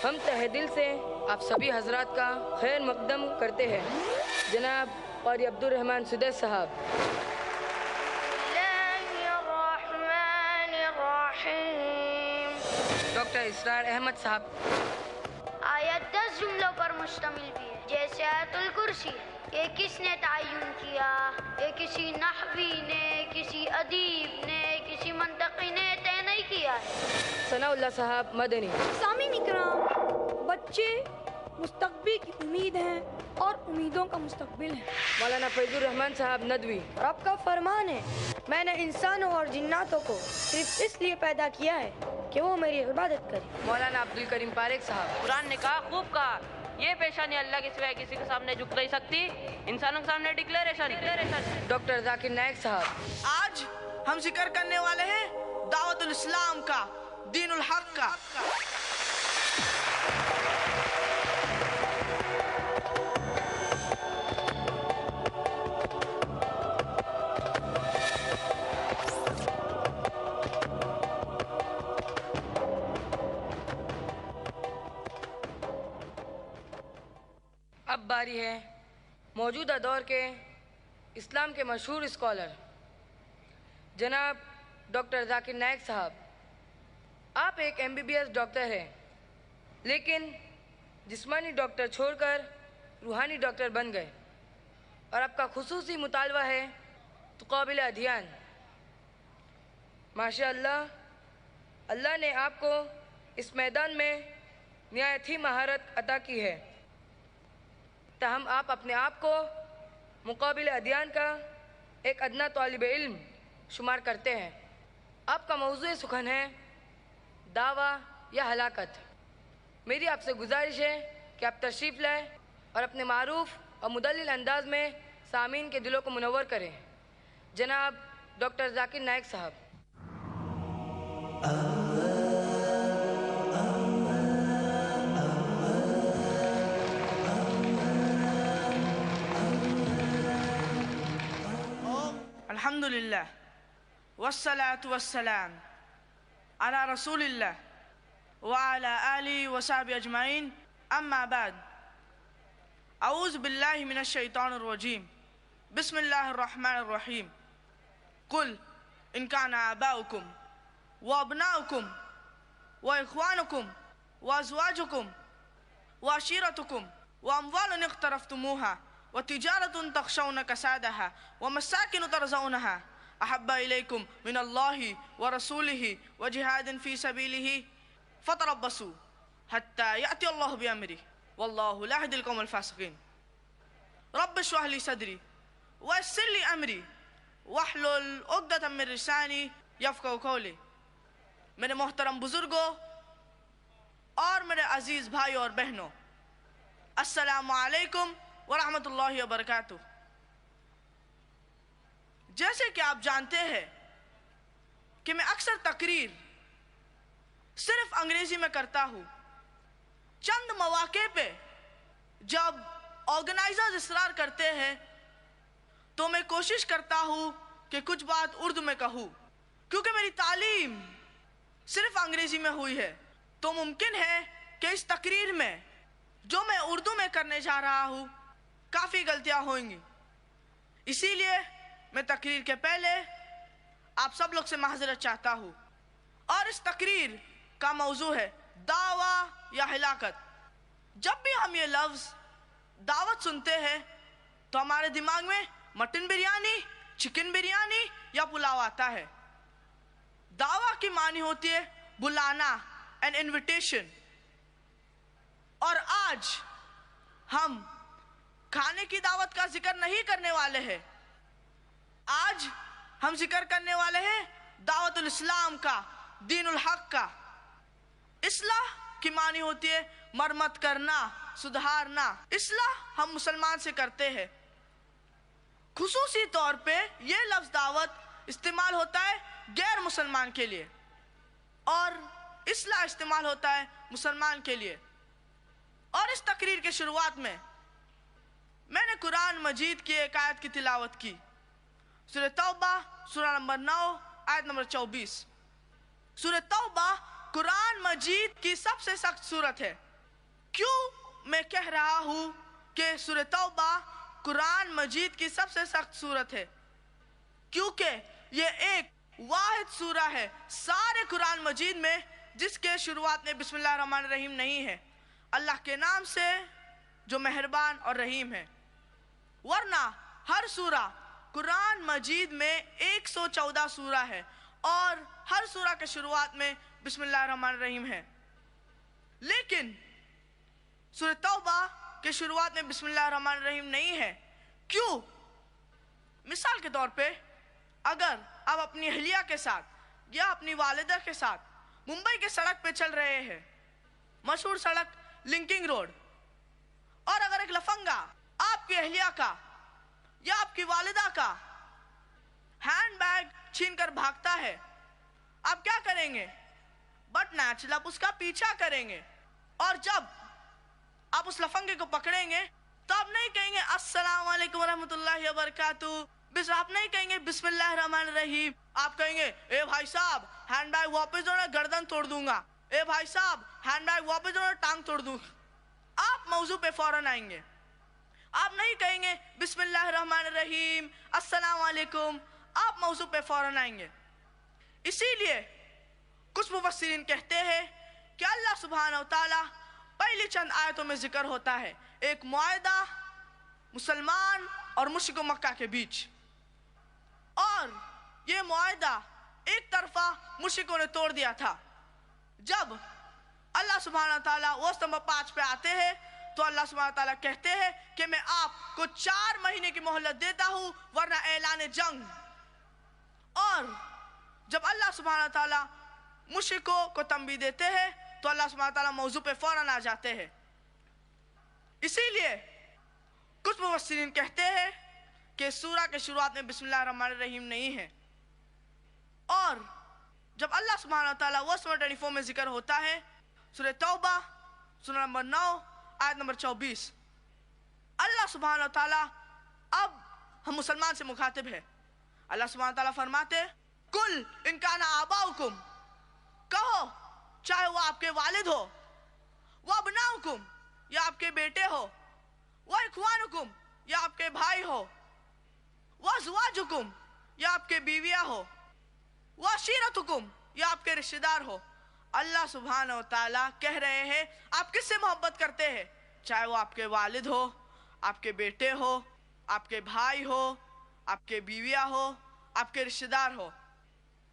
ہم تہ دل سے آپ سبھی حضرات کا خیر مقدم کرتے ہیں۔ جناب قاری عبدالرحمن سدیس صاحب۔ ڈاکٹر اسرار احمد صاحب۔ آیت 10 جملوں پر مشتمل بھی ہے، جیسے آیت الکرسی۔ یہ کس نے تعین کیا؟ یہ کسی نحوی نے، کسی ادیب نے، کسی منطقی نے طے نہیں کیا ہے۔ ثناء اللہ صاحب مدنی۔ سامعین اکرام، بچے مستقبل کی امید ہیں اور امیدوں کا مستقبل ہے۔ مولانا فیض الرحمان صاحب ندوی۔ رب کا فرمان ہے، میں نے انسانوں اور جناتوں کو صرف اس لیے پیدا کیا ہے کہ وہ میری عبادت کریں۔ مولانا عبدالکریم پاریک صاحب۔ قرآن نے کہا، خوب کہا، یہ پیشانی اللہ کے سوائے کسی کے سامنے جھک نہیں سکتی، انسانوں کے سامنے ڈکلیریشن۔ ڈاکٹر ذاکر نائک صاحب۔ آج ہم ذکر کرنے والے ہیں دعوت الاسلام کا، دین الحق کا۔ اب باری ہے موجودہ دور کے اسلام کے مشہور اسکالر جناب ڈاکٹر ذاکر نائک صاحب۔ آپ ایک MBBS ڈاکٹر ہیں، لیکن جسمانی ڈاکٹر چھوڑ کر روحانی ڈاکٹر بن گئے، اور آپ کا خصوصی مطالبہ ہے تو قابل ادھیان۔ ماشاء اللہ، اللہ نے آپ کو اس میدان میں نہایت ہی مہارت عطا کی ہے، تاہم آپ اپنے آپ کو مقابل ادیان کا ایک ادنا طالب علم شمار کرتے ہیں۔ آپ کا موضوع سخن ہے دعویٰ یا ہلاکت۔ میری آپ سے گزارش ہے کہ آپ تشریف لائیں اور اپنے معروف اور مدلل انداز میں سامعین کے دلوں کو منور کریں۔ جناب ڈاکٹر ذاکر نائک صاحب۔ الحمدللہ والصلاة والسلام على رسول اللہ وعلى آلہ وصحبہ اجمعین، اما بعد، اعوذ باللہ من الشیطان الرجیم، بسم اللہ الرحمن الرحیم۔ قل ان کان آباؤکم وابناؤکم واخوانکم وازواجکم وعشیرتکم واموال اقترفتموها وتجارة تخشون كسادها ومساكن ترضونها أحب إليكم من الله ورسوله وجهاد في سبيله فتربصوا حتى يأتي الله بأمره والله لا يهدي القوم الفاسقين۔ رب اشرح لي صدري ويسر لي أمري واحلل عقدة من لساني يفقهوا قولي۔ میرے محترم بزرگوں اور میرے عزیز بھائیوں اور بہنوں، السلام علیکم ورحمۃ اللہ وبرکاتہ۔ جیسے کہ آپ جانتے ہیں کہ میں اکثر تقریر صرف انگریزی میں کرتا ہوں۔ چند مواقع پہ جب آرگنائزرز اصرار کرتے ہیں تو میں کوشش کرتا ہوں کہ کچھ بات اردو میں کہوں، کیونکہ میری تعلیم صرف انگریزی میں ہوئی ہے، تو ممکن ہے کہ اس تقریر میں جو میں اردو میں کرنے جا رہا ہوں کافی غلطیاں ہوئیں گی۔ اسی لیے میں تقریر کے پہلے آپ سب لوگ سے معذرت چاہتا ہوں۔ اور اس تقریر کا موضوع ہے دعویٰ یا ہلاکت۔ جب بھی ہم یہ لفظ دعوت سنتے ہیں تو ہمارے دماغ میں مٹن بریانی، چکن بریانی یا پلاؤ آتا ہے۔ دعویٰ کی معنی ہوتی ہے بلانا، an invitation۔ اور آج ہم کھانے کی دعوت کا ذکر نہیں کرنے والے ہیں، آج ہم ذکر کرنے والے ہیں دعوت الاسلام کا، دین الحق کا۔ اصلاح کی معنی ہوتی ہے مرمت کرنا، سدھارنا۔ اصلاح ہم مسلمان سے کرتے ہیں۔ خصوصی طور پہ یہ لفظ دعوت استعمال ہوتا ہے غیر مسلمان کے لیے، اور اصلاح استعمال ہوتا ہے مسلمان کے لیے۔ اور اس تقریر کے شروعات میں میں نے قرآن مجید کی ایک آیت کی تلاوت کی، سورہ توبہ سورہ نمبر 9 آیت نمبر 24۔ سورہ توبہ قرآن مجید کی سب سے سخت سورت ہے، क्यों मैं कह रहा हूँ कि सूरह तौबा कुरान मजीद की सबसे सख्त सूरत है? क्योंकि ये एक वाहिद सूरा है सारे कुरान मजीद में जिसके शुरुआत में बिस्मिल्लाह रहमान रहीम नहीं है, अल्लाह के नाम से जो मेहरबान और रहीम है। वरना हर सूरा कुरान मजीद में 114 सूरा है और हर सूरा के शुरुआत में बिस्मिल्लाह रहमान रहीम है, लेकिन सूरह तौबा के शुरुआत में बिस्मिल्लाह रहमान रहीम नहीं है। क्यों? मिसाल के तौर पे अगर आप अपनी अहलिया के साथ या अपनी वालिदा के साथ मुंबई के सड़क पे चल रहे हैं, मशहूर सड़क लिंकिंग रोड, और अगर एक लफंगा आपकी अहलिया का या आपकी वालिदा का हैंडबैग छीनकर भागता है, आप क्या करेंगे? बट नेचुरली आप उसका पीछा करेंगे, और जब आप उस लफंगे को पकड़ेंगे तो आप नहीं कहेंगे अस्सलाम वालेकुम रहमतुल्लाहि व बरकातुहू, आप नहीं कहेंगे बिस्मिल्लाह रहमान रहीम, आप कहेंगे ए भाई साहब हैंडबैग वापस दो ना गर्दन तोड़ दूंगा, ए भाई साहब हैंडबैग वापस दो ना टांग तोड़ दूंगा। आप मौजू पे फौरन आएंगे, आप नहीं कहेंगे बिस्मिल्लाह रहमान रहीम अस्सलाम वालेकुम, आप मौजू पे फौरन आएंगे। इसीलिए कुछ मुफस्सिरीन कहते हैं कि अल्लाह सुब्हानहू व तआला पहली चंद आयतों में जिक्र होता है एक मुआहदा मुसलमान और मुश्रिक मक्का के बीच, और ये मुआहदा एक तरफा मुश्रिकों ने तोड़ दिया था। जब अल्लाह सुब्हानहू व तआला वो नंबर 5 पे आते हैं तो अल्लाह सुब्हानहू व तआला कहते हैं कि मैं आपको 4 महीने की मोहलत देता हूँ वरना ऐलान जंग। और जब अल्लाह सुब्हानहू व तआला मुश्रिकों को तंबीह देते हैं तो अल्लाह सुब्हानहू व तआला मौजू पे फौरन आ जाते हैं। इसीलिए कुछ मुफस्सिरीन कहते हैं कि सूरा के शुरुआत में बिस्मिल्लाह रहमान रहीम नहीं है, और जब अल्लाह सुब्हानहू व तआला वर्स नंबर 24 में जिक्र होता है सूरह तौबा सूरा नंबर 9 आयत नंबर 24, अल्लाह सुब्हानहू व तआला अब हम मुसलमान से मुखातिब है। अल्लाह सुब्हानहू व तआला फरमाते कुल इन काना आबाउकुम, कहो चाहे वो आपके वालिद हो, वो अबनाउकुम या आपके बेटे हो, वो इख्वानुकुम या आपके भाई हो, वो अज़वाजुकुम या आपके बीवियां हो, वो अशीरतुकुम या आपके रिश्तेदार हो। अल्लाह सुब्हानहू व तआला कह रहे हैं आप किससे मोहब्बत करते हैं, चाहे वो आपके वालिद हो, आपके बेटे हो, आपके भाई हो, आपके बीवियां हो, आपके रिश्तेदार हो।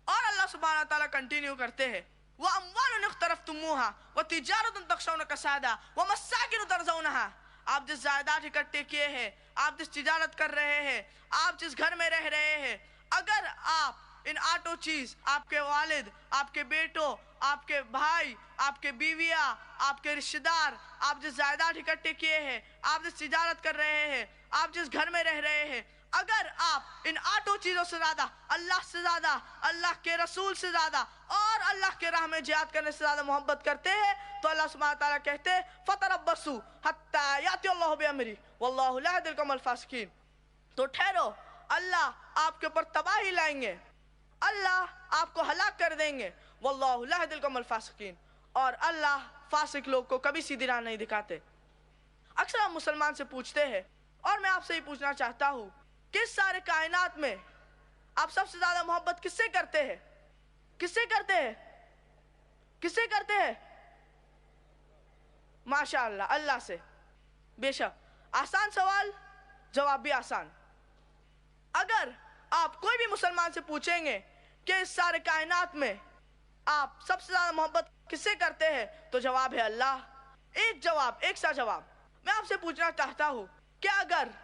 और अल्लाह सुब्हानहू व तआला कंटिन्यू करते हैं व अम्वालुन इख्तरफ्तुमूहा व तिजारतुन तखशौना कसादा व मसाकिन तर्ज़ौनहा, आप जिस जायदाद इकट्ठे किए हैं, आप जिस तिजारत कर रहे हैं, आप जिस घर में रह रहे हैं, अगर आप इन 8 चीज आपके वालिद, आपके बेटों, आपके भाई, आपके बीवियां, आपके रिश्तेदार, आप जिस जायदाद इकट्ठे किए हैं, आप जिस तिजारत कर रहे हैं, आप जिस घर में रह रहे हैं, अगर आप इन 8 चीजों से ज्यादा, अल्लाह से ज्यादा, अल्लाह के रसूल से ज्यादा और अल्लाह के राह में जिहाद करने से ज्यादा मोहब्बत करते हैं तो अल्लाह सुब्हानहू व तआला कहते हैं फतरब्बसू हत्ता याति अल्लाहु बिअमरी वल्लाहु ला यहदिल कौमल फासिकीन, तो ठहरो अल्लाह आपके ऊपर तबाही लाएंगे, अल्लाह आपको हलाक कर देंगे, वल्लाहु ला यहदिल कौमल फासिकीन, और अल्लाह फासिक लोग को कभी सीधी राह नहीं दिखाते। अक्सर हम मुसलमान से पूछते हैं, और मैं आपसे ही पूछना चाहता हूँ कि इस सारे कायनात में आप सबसे ज्यादा मोहब्बत किससे करते हैं? किससे करते हैं? किससे करते हैं? माशाअल्लाह, अल्लाह से। बेशक आसान सवाल, जवाब भी आसान। अगर आप कोई भी मुसलमान से पूछेंगे कि इस सारे कायनात में आप सबसे ज्यादा मोहब्बत किससे करते हैं, तो जवाब है अल्लाह। एक जवाब, एक सा जवाब। मैं आपसे पूछना चाहता हूं कि अगर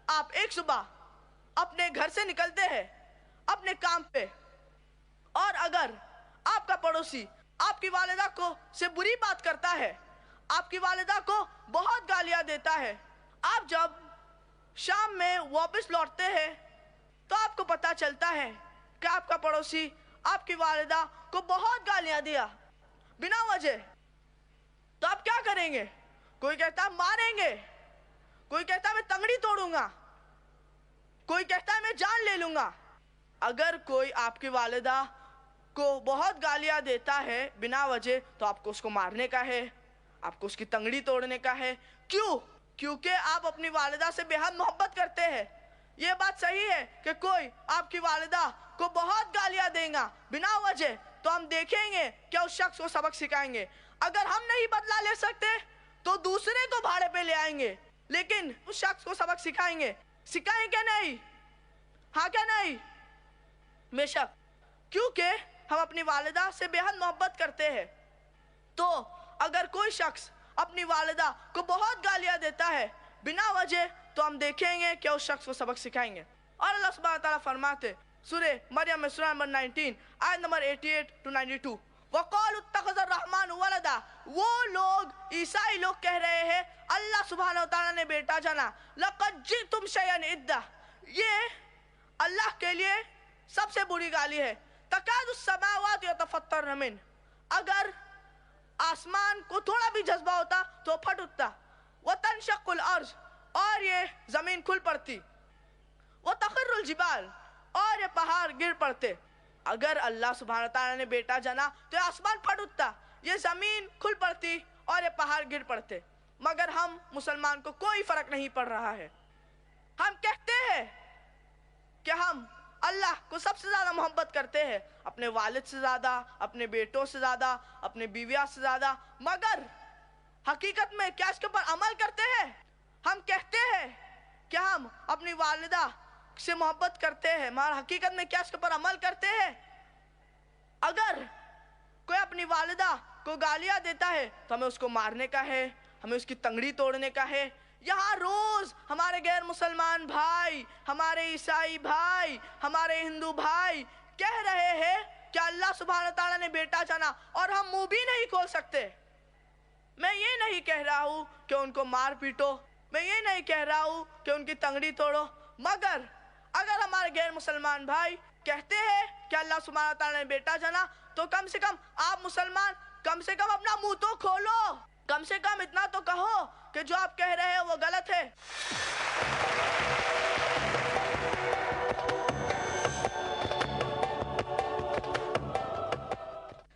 आप एक सुबह अपने घर से निकलते हैं अपने काम पे, और अगर आपका पड़ोसी आपकी वालिदा को से बुरी बात करता है, आपकी वालिदा को बहुत गालियां देता है, आप जब शाम में वापस लौटते हैं तो आपको पता चलता है कि आपका पड़ोसी आपकी वालिदा को बहुत गालियां दिया बिना वजह, तो आप क्या करेंगे? कोई कहता है मारेंगे, कोई कहता है मैं तंगड़ी तोड़ूंगा, कोई कहता है मैं जान ले लूंगा। अगर कोई आपकी वालिदा को बहुत गालियां देता है बिना वजह तो आपको उसको मारने का है, आपको उसकी तंगड़ी तोड़ने का है। क्यों? क्योंकि आप अपनी वालिदा से बेहद मोहब्बत करते हैं। ये बात सही है कि कोई आपकी वालिदा को बहुत गालियां देगा बिना वजह, तो हम देखेंगे क्या उस शख्स को सबक सिखाएंगे। अगर हम नहीं बदला ले सकते तो दूसरे को भाड़े पे ले आएंगे, लेकिन उस शख्स को सबक सिखाएंगे। सिखाएं क्या नहीं? हाँ क्या नहीं? बेशक, क्योंकि हम अपनी वालिदा से बेहद मोहब्बत करते हैं। तो अगर कोई शख्स अपनी वालिदा को बहुत गालियां देता है बिना वजह, तो हम देखेंगे कि उस शख्स को सबक सिखाएंगे। और अल्लाह सुब्हानहू व तआला फरमाते सूरे मरियम में सूरा नंबर 19 आयत नंबर 88 to 92, वक़ालू इत्तख़ज़ अर्रहमान वलदा, वो लोग ईसाई लोग कह रहे हैं अल्लाह सुब्हानहू व तआला ने बेटा जाना। लक़द जिअतुम शयअन इद्दा, ये अल्लाह के लिए सबसे बुरी गाली है। तकादु समावात यतफत्तरन मिन, अगर आसमान को थोड़ा भी जज्बा होता तो फट उठता। व तनशक्कुल अर्ज़, और ये जमीन खुल पड़ती। व तखर्रुल जिबाल, और ये पहाड़ गिर पड़ते। अगर अल्लाह सुब्हानहू व तआला ने बेटा जाना तो ये आसमान फट उठता, ये जमीन खुल पड़ती और ये पहाड़ गिर पड़ते। मगर हम मुसलमान को कोई फर्क नहीं पड़ रहा है। हम कहते हैं कि हम अल्लाह को सबसे ज्यादा मोहब्बत करते हैं, अपने वालिद से ज्यादा, अपने बेटों से ज्यादा, अपने बीवियां से ज्यादा, मगर हकीकत में क्या इसके ऊपर अमल करते हैं? हम कहते हैं कि हम अपनी वालिदा से मोहब्बत करते हैं, मगर हकीकत में क्या इसके ऊपर अमल करते हैं? अगर कोई अपनी वालिदा को गालियां देता है तो हमें उसको मारने का है, हमें उसकी तंगड़ी तोड़ने का है। यहाँ रोज हमारे गैर मुसलमान भाई, हमारे ईसाई भाई, हमारे हिंदू भाई कह रहे हैं कि अल्लाह सुब्हानहू व तआला ने बेटा जाना, और हम मुंह भी नहीं खोल सकते। मैं ये नहीं कह रहा हूँ कि उनको मार पीटो, मैं ये नहीं कह रहा हूँ कि उनकी तंगड़ी तोड़ो, मगर अगर हमारे गैर मुसलमान भाई कहते हैं कि अल्लाह सुब्हानहू व तआला ने बेटा जाना, तो कम से कम आप मुसलमान कम से कम अपना मुंह तो खोलो, कम से कम इतना तो कहो कि जो आप कह रहे हो वो गलत है।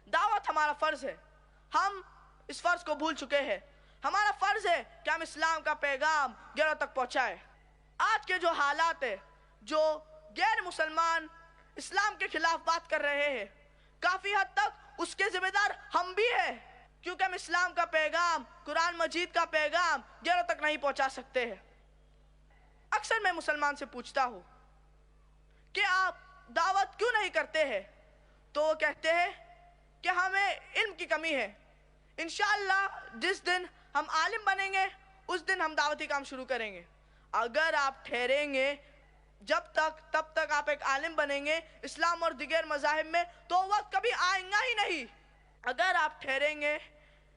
दावत हमारा फर्ज है, हम इस फर्ज को भूल चुके हैं। हमारा फर्ज है कि हम इस्लाम का पैगाम गैरों तक पहुंचाए। आज के जो हालात है, जो गैर मुसलमान इस्लाम के खिलाफ बात कर रहे हैं, काफी हद तक उसके जिम्मेदार हम भी हैं, क्योंकि हम इस्लाम का पैगाम, कुरान मजीद का पैगाम गैरों तक नहीं पहुंचा सकते हैं। अक्सर मैं मुसलमान से पूछता हूँ कि आप दावत क्यों नहीं करते हैं, तो वो कहते हैं कि हमें इल्म की कमी है। इंशाअल्लाह जिस दिन हम आलिम बनेंगे उस दिन हम दावती काम शुरू करेंगे। अगर आप ठहरेंगे तब तक आप एक आलिम बनेंगे इस्लाम और दिगर मज़ाहिब में, तो वक्त कभी आएगा ही नहीं। अगर आप ठहरेंगे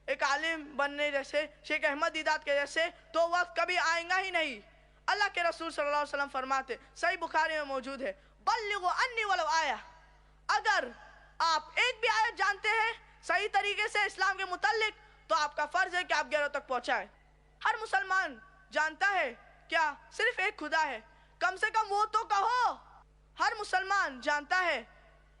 एक आलिम बनने जैसे शेख अहमद दीदात के जैसे, तो वक्त कभी आएगा ही नहीं। अल्लाह के रसूल सल्लल्लाहु अलैहि वसल्लम फरमाते, सही बुखारी में मौजूद है, बल्लिगु अन्नी वलो आया, अगर आप एक भी आयत जानते हैं सही तरीके से इस्लाम के मुतालिक, तो आपका फर्ज है कि आप गैरों तक पहुंचाएं। हर मुसलमान जानता है क्या सिर्फ एक खुदा है, कम से कम वो तो कहो। हर मुसलमान जानता है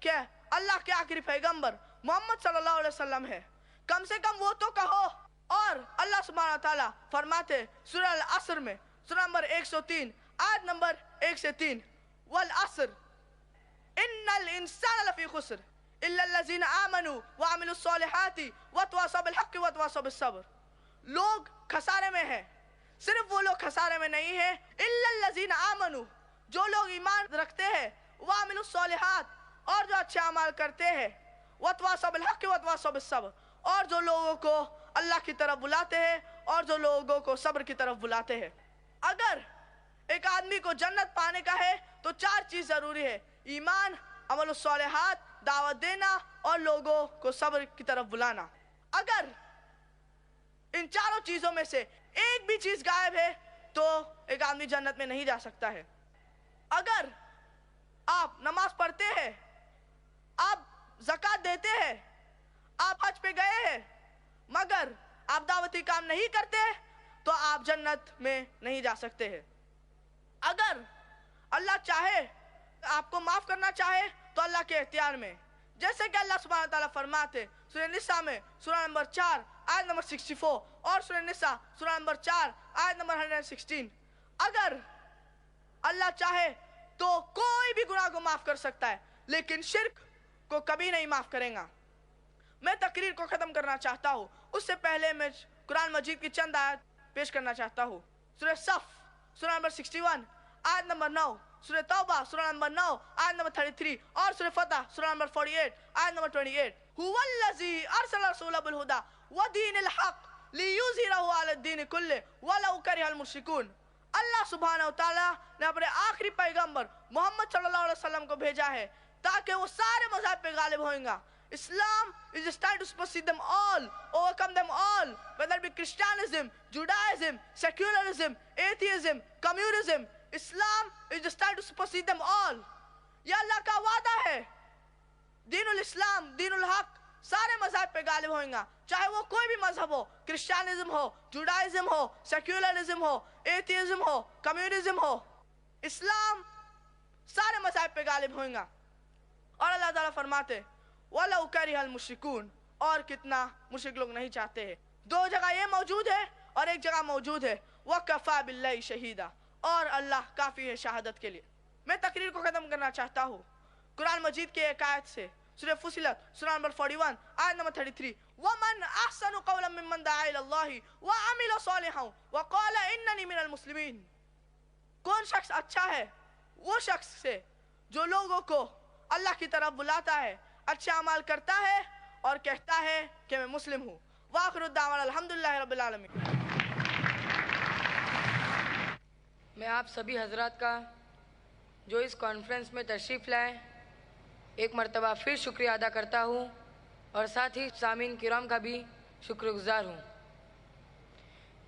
क्या अल्लाह के आखिरी पैगंबर मोहम्मद सल्लल्लाहु अलैहि वसल्लम है, कम से कम वो तो कहो। और अल्लाह सुब्हानहू व तआला फरमाते सूरह अल असर में सूरह नंबर 103 आयत नंबर 1 से 3, वल असर इन्नल इंसान लफी खुस्र इल्ला लजीना आमनु व अमिलुस सॉलिहाति व तवासौ बिल हक़्क़ि व तवासौ बिस सब्र। लोग खसारे में हैं, सिर्फ वो लोग खसारे में नहीं है, इल्ला लजीना आमनु, जो लोग ईमान रखते हैं, व अमिलुस सॉलिहात, और जो अच्छे अमाल करते हैं, व तवासौ बिल हक़्क़ि व तवासौ बिस सब्र, और जो लोगों को अल्लाह की तरफ बुलाते हैं और जो लोगों को सब्र की तरफ बुलाते हैं। अगर एक आदमी को जन्नत पाने का है तो 4 चीज जरूरी है, ईमान, अमलुस सॉलिहात, दावत देना और लोगों को सब्र की तरफ बुलाना। अगर इन चारों चीजों में से एक भी चीज गायब है तो एक आदमी जन्नत में नहीं जा सकता है। अगर आप नमाज पढ़ते हैं, आप ज़कात देते हैं, आप हज पे गए हैं, मगर आप दावती काम नहीं करते, तो आप जन्नत में नहीं जा सकते हैं। अगर अल्लाह चाहे आपको माफ करना चाहे तो अल्लाह के इख्तियार में, जैसे कि अल्लाह सुब्हानहू व तआला फरमाते सूरह निसा में सूरह नंबर 4 आयत नंबर 64 और सूरह निसा सूरह नंबर 4 आयत नंबर 116, अगर अल्लाह चाहे तो कोई भी गुनाह को माफ कर सकता है, लेकिन शिर्क को कभी नहीं माफ करेगा। मैं तकरीर को खत्म करना चाहता हूँ, उससे पहले मैं कुरान मजीद की चंद आयत पेश करना चाहता हूँ। सूरह सफ सूरह नंबर 61 आयत नंबर 9, सूरह तौबा सूरह नंबर 9 आयत नंबर 33 और सूरह फतह सूरह नंबर 48 आयत नंबर 28। हुवल्लज़ी अरसला रसूलहु बिल हुदा व दीनिल हक़ लियुज़हिरहु अलद्दीन कुल्लिहि वलौ करिहल मुश्रिकून। अल्लाह सुब्हानहू व तआला ने अपने आखिरी पैगंबर मोहम्मद सल्लल्लाहु अलैहि वसल्लम को भेजा है ताकि वो सारे मज़हब पे गालिब होएगा। Islam is just trying to supersede them all, overcome them all, whether it be Christianism, Judaism, secularism, atheism, communism. Islam is just trying to supersede them all. ये अल्लाह का वादा है। दीनुल इस्लाम, दीनुल हक, सारे मज़हब पे गालिब होएगा, चाहे वो कोई भी मजहब हो, क्रिश्चियनिज्म हो, जुडाइज्म हो, सेक्युलरिज्म हो, एथियज्म हो, कम्युनिज्म हो, इस्लाम सारे मज़हब पे गालिब होएगा। और अल्लाह ताला फरमाते वलौ करिहल मुश्रिकून, और कितना मुश्रिक लोग नहीं चाहते हैं। दो जगह ये मौजूद है और एक जगह मौजूद है वकफा बिल्लाहि शहीदा, और अल्लाह काफी है शहादत के लिए। मैं तकरीर को खत्म करना चाहता हूँ कुरान मजीद के एक आयत से, सूरह फुसिलत सूरह नंबर 41 आयत नंबर 33, वमन अहसनु कौलन मिम्मन दआ इलल्लाहि व अमिल सालिहन व क़ाल इन्ननी मिनल मुस्लिमीन। कौन शख्स अच्छा है? वो शख्स से जो लोगों को अल्लाह की तरफ बुलाता है, अच्छा अमल करता है और कहता है कि मैं मुस्लिम हूँ। वाखिरु दावाना अल्हम्दुलिल्लाहि रब्बिल आलमीन। मैं आप सभी हजरात का जो इस कॉन्फ्रेंस में तशरीफ़ लाए एक मरतबा फिर शुक्रिया अदा करता हूँ, और साथ ही सामीन किराम का भी शुक्रगुजार हूँ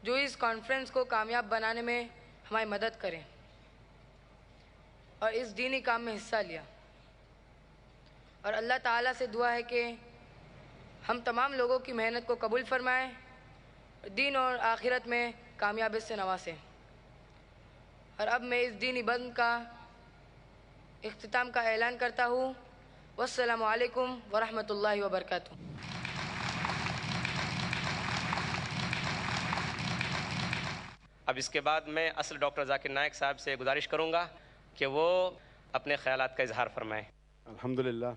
जो इस कॉन्फ्रेंस को कामयाब बनाने में हमारी मदद करें और इस दीनी काम में हिस्सा लिया। और अल्लाह ताला से दुआ है कि हम तमाम लोगों की मेहनत को कबूल फरमाए, दीन और आखिरत में कामयाबी से नवासें। और अब मैं इस दीनी बंद का इख्तिताम का ऐलान करता हूँ। वस्सलामु अलैकुम वरहमतुल्लाहि वबरकातुहू। अब इसके बाद मैं असल डॉक्टर जाकिर नायक साहब से गुजारिश करूँगा कि वो अपने ख़यालात का इजहार फरमाएँ। अल्हम्दुलिल्लाह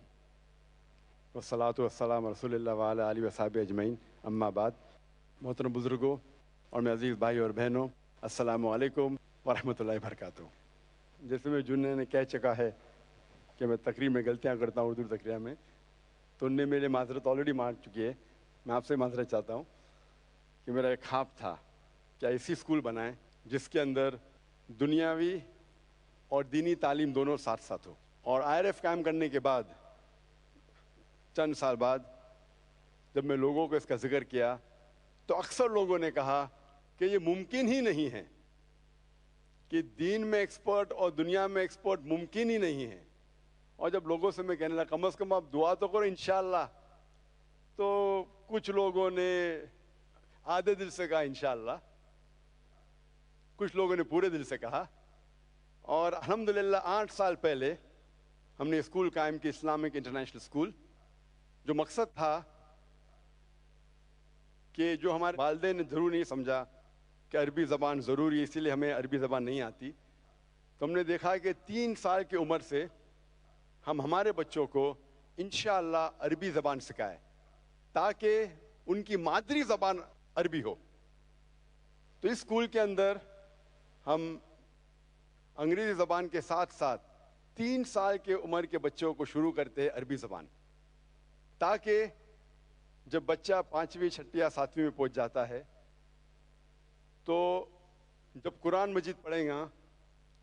वस्सलातु वस्सलाम रसूलिल्लाह व अला आलिहि व सहाबिहि अजमईन, अम्मा बाद। मोहतरम बुज़ुर्गों और मेरे अज़ीज़ भाई और बहनों, अस्सलामु अलैकुम व रहमतुल्लाहि व बरकातुहू। जैसे मैं जुन्ने ने कह चुका है कि मैं तकरीर में गलतियाँ करता हूँ, उर्दू तकरीर में, तो उनने मेरे माज़रत ऑलरेडी मान चुकी है। मैं आपसे माज़रत चाहता हूँ कि मेरा एक ख्वाब था कि ऐसी स्कूल बनाएं जिसके अंदर दुनियावी और दीनी तालीम दोनों साथ साथ हो। और IRF कायम करने के बाद चंद साल बाद जब मैं लोगों को इसका जिक्र किया तो अक्सर लोगों ने कहा कि ये मुमकिन ही नहीं है, कि दीन में एक्सपर्ट और दुनिया में एक्सपर्ट मुमकिन ही नहीं है। और जब लोगों से मैं कहने लगा कम से कम आप दुआ तो करो इंशाअल्लाह, तो कुछ लोगों ने आधे दिल से कहा इंशाअल्लाह, कुछ लोगों ने पूरे दिल से कहा। और अल्हम्दुलिल्लाह 8 साल पहले हमने स्कूल कायम की, इस्लामिक इंटरनेशनल स्कूल, जो मकसद था कि जो हमारे वालिदैन ने ज़रूर नहीं समझा कि अरबी ज़बान ज़रूरी है, इसीलिए हमें अरबी ज़बान नहीं आती, तो हमने देखा कि 3 साल की उम्र से हम हमारे बच्चों को इंशाअल्लाह अरबी ज़बान सिखाएं ताकि उनकी मादरी ज़बान अरबी हो। तो इस स्कूल के अंदर हम अंग्रेज़ी ज़बान के साथ साथ 3 साल के उम्र के बच्चों को शुरू करते हैं अरबी ज़बान, ताकि जब बच्चा 5वीं 6वीं या 7वीं में पहुंच जाता है तो जब कुरान मजीद पढ़ेगा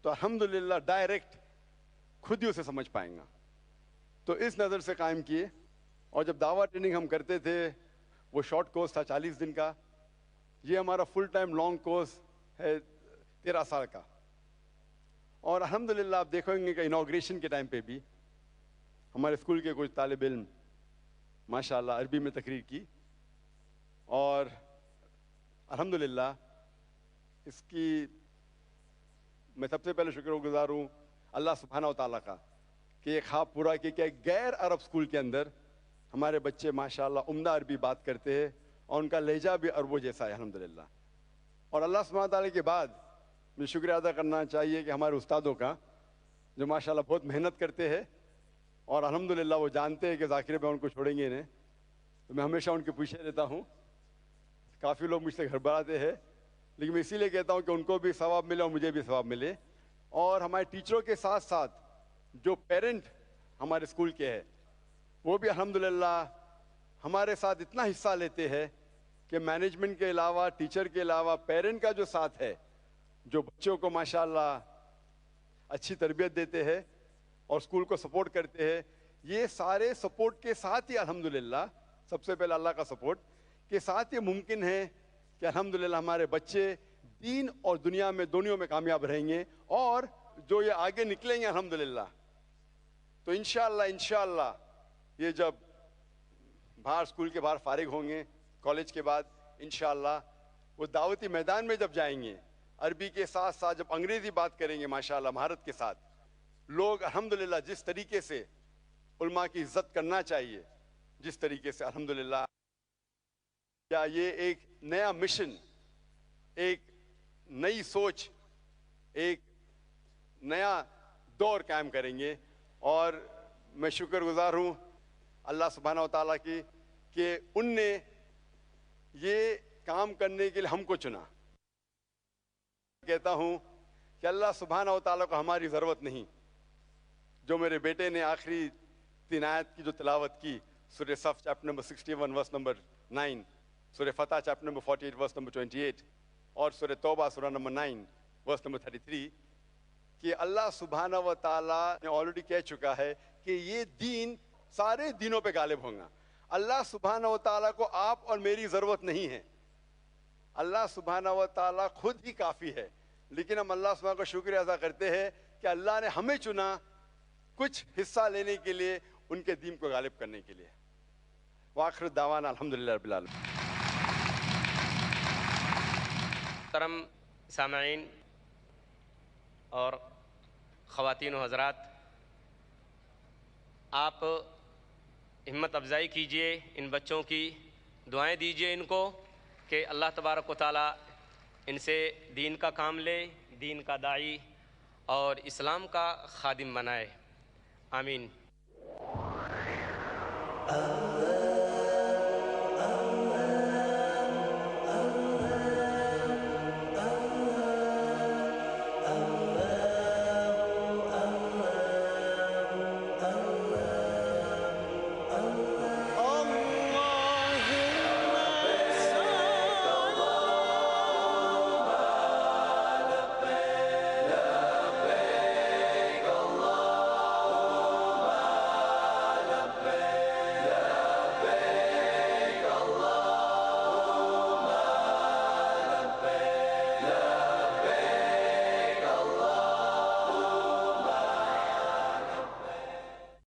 तो अल्हम्दुलिल्लाह डायरेक्ट खुद ही उसे समझ पाएंगा। तो इस नज़र से कायम किए। और जब दावा ट्रेनिंग हम करते थे वो शॉर्ट कोर्स था 40 दिन का, ये हमारा फुल टाइम लॉन्ग कोर्स है 13 साल का। और अल्हम्दुलिल्लाह आप देखोगे कि इनॉग्रेशन के टाइम पे भी हमारे स्कूल के कुछ तालिब इल्म माशाअल्लाह अरबी में तकरीर की। और अल्हम्दुलिल्लाह इसकी मैं सबसे पहले शुक्रगुजार हूँ अल्लाह सुब्हानहू व तआला का کہ یہ خواب پورا کیا کہ ایک غیر عرب اسکول کے اندر ہمارے بچے ماشاءاللہ عمدہ عربی بات کرتے ہیں اور ان کا لہجہ بھی عربوں جیسا ہے الحمدللہ. اور اللہ سبحانہ تعالیٰ کے بعد مجھے شکریہ ادا کرنا چاہیے کہ ہمارے استادوں کا جو ماشاءاللہ بہت محنت کرتے ہیں اور الحمدللہ وہ جانتے ہیں کہ ذاکر میں ان کو چھوڑیں گے انہیں, تو میں ہمیشہ ان کے پیچھے رہتا ہوں. کافی لوگ مجھ سے گھبراتے ہیں لیکن میں اسی لیے کہتا ہوں کہ ان کو بھی ثواب ملے اور مجھے بھی ثواب ملے. اور ہمارے ٹیچروں کے ساتھ ساتھ جو پیرنٹ ہمارے اسکول کے ہیں وہ بھی الحمدللہ ہمارے ساتھ اتنا حصہ لیتے ہیں کہ مینجمنٹ کے علاوہ, ٹیچر کے علاوہ پیرنٹ کا جو ساتھ ہے, جو بچوں کو ماشاءاللہ اچھی تربیت دیتے ہیں اور اسکول کو سپورٹ کرتے ہیں, یہ سارے سپورٹ کے ساتھ ہی الحمدللہ سب سے پہلے اللہ کا سپورٹ کے ساتھ یہ ممکن ہے کہ الحمدللہ ہمارے بچے دین اور دنیا میں دونوں میں کامیاب رہیں گے اور جو یہ آگے نکلیں گے الحمدللہ. تو انشاءاللہ یہ جب باہر اسکول کے باہر فارغ ہوں گے کالج کے بعد انشاءاللہ وہ دعوتی میدان میں جب جائیں گے عربی کے ساتھ ساتھ جب انگریزی بات کریں گے ماشاءاللہ مہارت کے ساتھ, لوگ الحمدللہ جس طریقے سے علماء کی عزت کرنا چاہیے, جس طریقے سے الحمدللہ یا یہ ایک نیا مشن, ایک نئی سوچ, ایک نیا دور قائم کریں گے. اور میں شکر گزار ہوں اللہ سبحانہ و تعالیٰ کی کہ ان نے یہ کام کرنے کے لیے ہم کو چنا. کہتا ہوں کہ اللہ سبحانہ و تعالیٰ کو ہماری ضرورت نہیں. جو میرے بیٹے نے آخری 3 آیت کی جو تلاوت کی, سورہ صف چیپٹر نمبر 61 ورس نمبر 9, سورہ فتح چیپٹر نمبر 48 ورس نمبر 28 اور سورہ توبہ سورہ نمبر 9 ورس نمبر 33, کہ اللہ سبحانہ و تعالیٰ نے آلریڈی کہہ چکا ہے کہ یہ دین سارے دینوں پہ غالب ہوں گا. اللہ سبحانہ و تعالیٰ کو آپ اور میری ضرورت نہیں ہے. اللہ سبحانہ و تعالیٰ خود ہی کافی ہے, لیکن ہم اللہ سبحانہ کا شکریہ ادا کرتے ہیں کہ اللہ نے ہمیں چنا کچھ حصہ لینے کے لیے, ان کے دین کو غالب کرنے کے لیے. وآخر دعوانا الحمدللہ رب العالمین. محترم سامعین اور خواتین و حضرات, آپ ہمت افزائی کیجئے, ان بچوں کی دعائیں دیجئے ان کو کہ اللہ تبارک و تعالیٰ ان سے دین کا کام لے, دین کا داعی اور اسلام کا خادم بنائے. آمین.